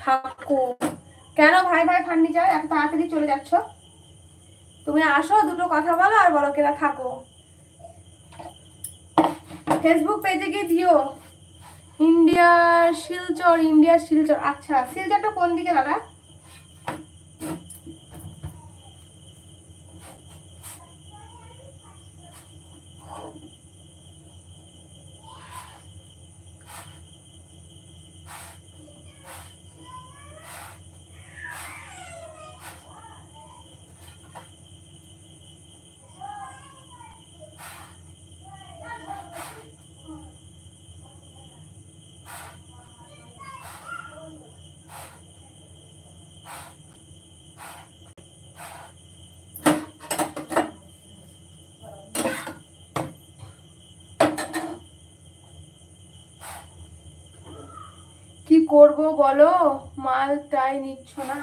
থাকো। কেন ভাই ভাই ফার্নিচার এত তাড়াতাড়ি চলে যাচ্ছ? তুমি আসো, দুটো কথা বলো আর বলো কেনা থাকো। ফেসবুক পেজে গিয়ে দিও ইন্ডিয়ার শিলচর। আচ্ছা, শিলচরটা কোন দিকে দাদা? কি করব বলো, মালটাই নিচ্ছ না।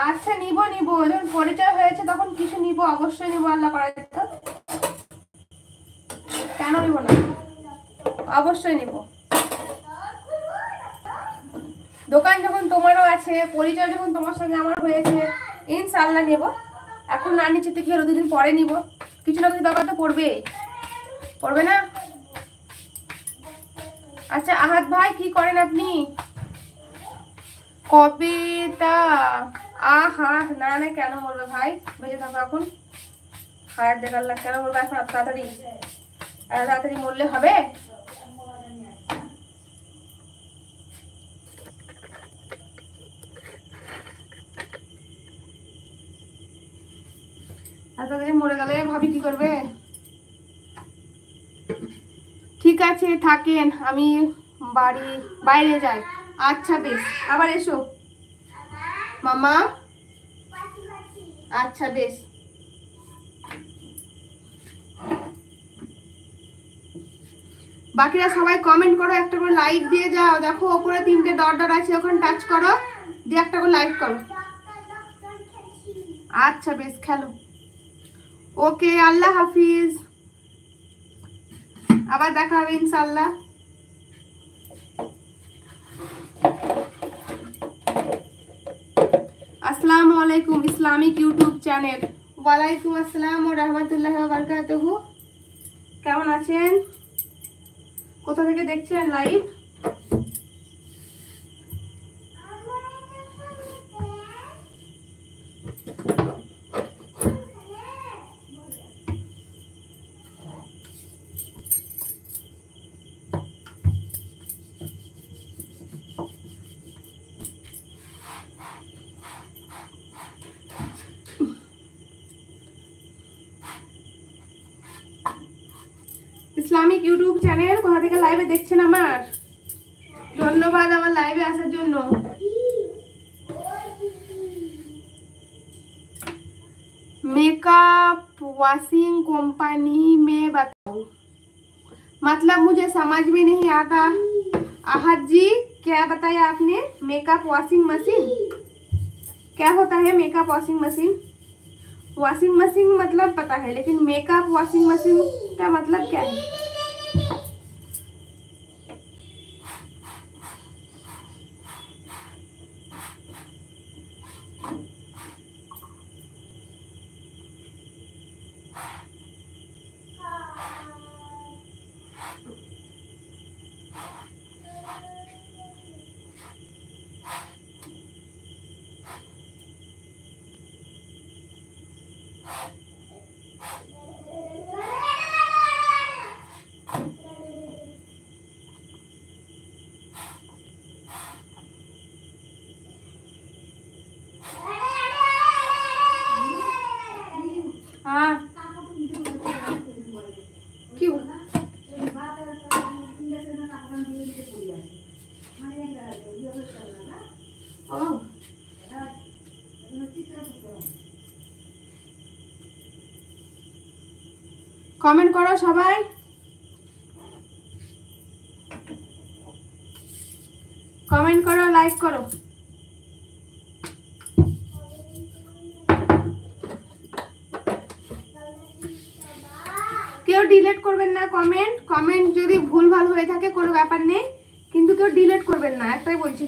আচ্ছা নিব যখন পরিচয় হয়েছে তখন কিছু নিব, অবশ্যই নিব। আল্লাহ করা যেত, কেন নিব না, অবশ্যই নিব। দোকান যখন তোমারও আছে, পরিচয় যখন তোমার সঙ্গে আমার হয়েছে, ইনশাআল্লাহ নেব। এখন না নিচ্ছে তো কি হলো, দুদিন পরে নিব। কিছু না কিছু দরকার তো পড়বে না। আচ্ছা আহাদ ভাই কি করেন আপনি? কবিতা আহা না না, কেন বলবে ভাই, বেঁচে থাকো এখন। হায়ার দেখার লাগ কেন বলবো এখন? তাড়াতাড়ি মরলে হবে? তাড়াতাড়ি মরে গেলে ভাবি কি করবে? ঠিক আছে থাকেন, আমি বাইরে যাই। আচ্ছা বেশ, আবার এসো মামা। আচ্ছা বেশ। বাকিরা সবাই কমেন্ট করো, একটা করে লাইক দিয়ে যাও। দেখো ওপরে 3টে ডট আছে, ওখানে টাচ করো, দিয়ে একটা করে লাইক করো। আচ্ছা বেশ, খেলো। ওকে, আল্লাহ হাফিজ, আবার দেখা হবে ইনশাআল্লাহ। আসসালামু আলাইকুম ইসলামিক ইউটিউব চ্যানেল। ওয়ালাইকুম আসসালাম ওয়া রাহমাতুল্লাহি ওয়া বারাকাতুহু। কেমন আছেন? কোথা থেকে দেখছেন লাইভ? ইসলামিক ইউটিউব চ্যানেল কোথা থেকে লাইভে দেখছেন আমার? ধন্যবাদ আমার লাইভে আসার জন্য। मेकअप वॉशिंग कंपनी में बताओ, मतलब मुझे समझ में नहीं आता। आहद जी क्या बताया आपने? मेकअप वॉशिंग मशीन क्या होता है? Makeup washing machine, washing machine मतलब पता है, लेकिन मेकअप वॉशिंग मशीन का मतलब क्या है? हाँ क्यों? কমেন্ট করো সবাই। কমেন্ট করো, লাইক করো। কেউ ডিলিট করবেন না কমেন্ট যদি ভুল ভাল হয়ে থাকে কোনো ব্যাপার নেই, কিন্তু কেউ ডিলিট করবেন না, একটাই বলছি।